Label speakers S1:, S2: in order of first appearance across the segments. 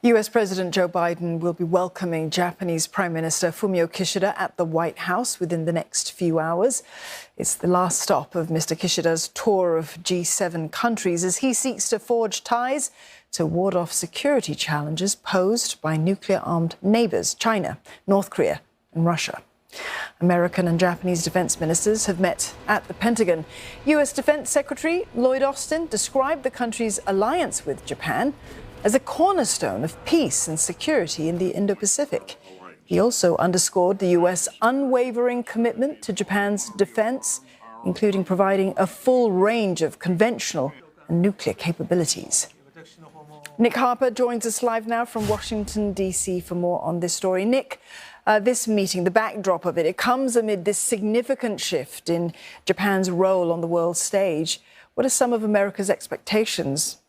S1: US President Joe Biden will be welcoming Japanese Prime Minister Fumio Kishida at the White House within the next few hours. It's the last stop of Mr Kishida's tour of G7 countries as he seeks to forge ties to ward off security challenges posed by nuclear-armed neighbours China, North Korea and Russia. American and Japanese defense ministers have met at the Pentagon. US Defense Secretary Lloyd Austin described the country's alliance with Japan as a cornerstone of peace and security in the Indo-Pacific. He also underscored the US unwavering commitment to Japan's defense, including providing a full range of conventional and nuclear capabilities. Nick Harper joins us live now from Washington, D.C. for more on this story. Nick, this meeting, the backdrop of it comes amid this significant shift in Japan's role on the world stage. What are some of America's expectations?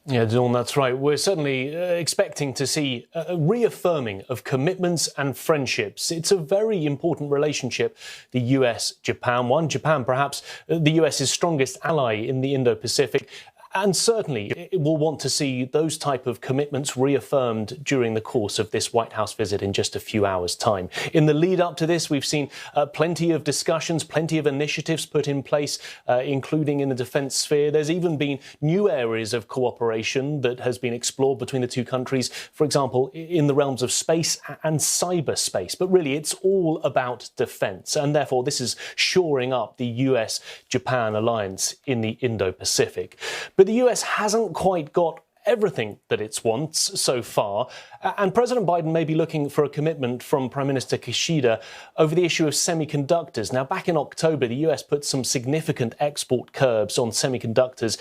S2: Yeah, Dawn, that's right. We're certainly expecting to see a reaffirming of commitments and friendships. It's a very important relationship, the US-Japan one. Japan, perhaps the US's strongest ally in the Indo-Pacific. And certainly it will want to see those type of commitments reaffirmed during the course of this White House visit in just a few hours' time. In the lead up to this, we've seen plenty of discussions, plenty of initiatives put in place, including in the defence sphere. There's even been new areas of cooperation that has been explored between the two countries, for example, in the realms of space and cyberspace. But really, it's all about defence. And therefore, this is shoring up the US-Japan alliance in the Indo-Pacific. But the US hasn't quite got everything that it wants so far, and President Biden may be looking for a commitment from Prime Minister Kishida over the issue of semiconductors. Now, back in October, the US put some significant export curbs on semiconductors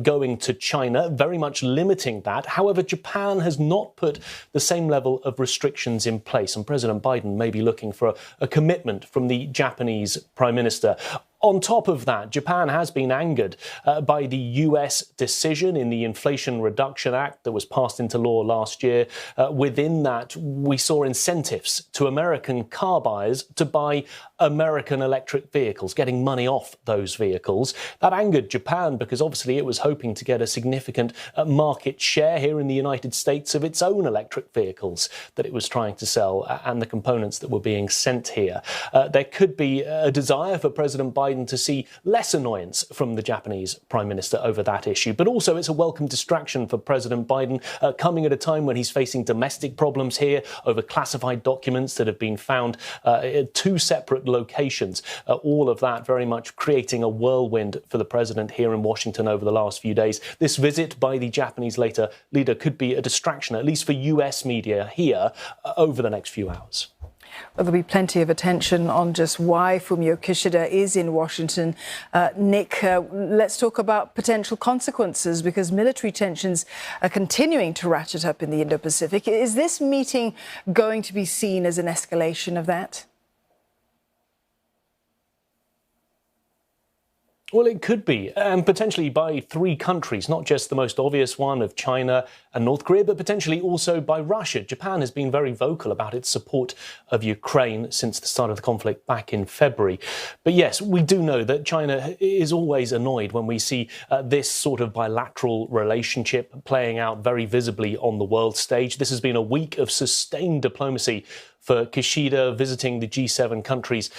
S2: going to China, very much limiting that. However, Japan has not put the same level of restrictions in place, and President Biden may be looking for a commitment from the Japanese Prime Minister. On top of that, Japan has been angered by the US decision in the Inflation Reduction Act that was passed into law last year. Within that, we saw incentives to American car buyers to buy American electric vehicles, getting money off those vehicles. That angered Japan because obviously it was hoping to get a significant market share here in the United States of its own electric vehicles that it was trying to sell and the components that were being sent here. There could be a desire for President Biden to see less annoyance from the Japanese Prime Minister over that issue. But also it's a welcome distraction for President Biden coming at a time when he's facing domestic problems here over classified documents that have been found at two separate locations. All of that very much creating a whirlwind for the president here in Washington over the last few days. This visit by the Japanese leader could be a distraction, at least for US media here, over the next few hours.
S1: Well, there'll be plenty of attention on just why Fumio Kishida is in Washington. Nick, let's talk about potential consequences because military tensions are continuing to ratchet up in the Indo-Pacific. Is this meeting going to be seen as an escalation of that?
S2: Well, it could be, and potentially by three countries, not just the most obvious one of China and North Korea, but potentially also by Russia. Japan has been very vocal about its support of Ukraine since the start of the conflict back in February. But yes, we do know that China is always annoyed when we see this sort of bilateral relationship playing out very visibly on the world stage. This has been a week of sustained diplomacy for Kishida visiting the G7 countries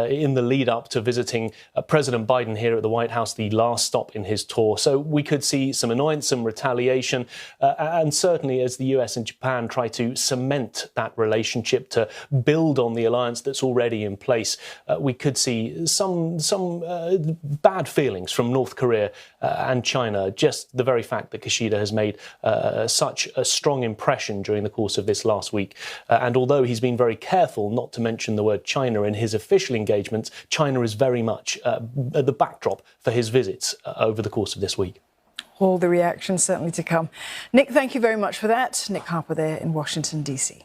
S2: in the lead up to visiting President Biden here at the White House, the last stop in his tour. So we could see some annoyance, some retaliation, and certainly as the US and Japan try to cement that relationship to build on the alliance that's already in place, we could see some bad feelings from North Korea and China. Just the very fact that Kishida has made such a strong impression during the course of this last week. And although he's been very careful not to mention the word China in his official engagements, China is very much the backdrop for his visits over the course of this week.
S1: All the reactions certainly to come. Nick, thank you very much for that. Nick Harper there in Washington, D.C.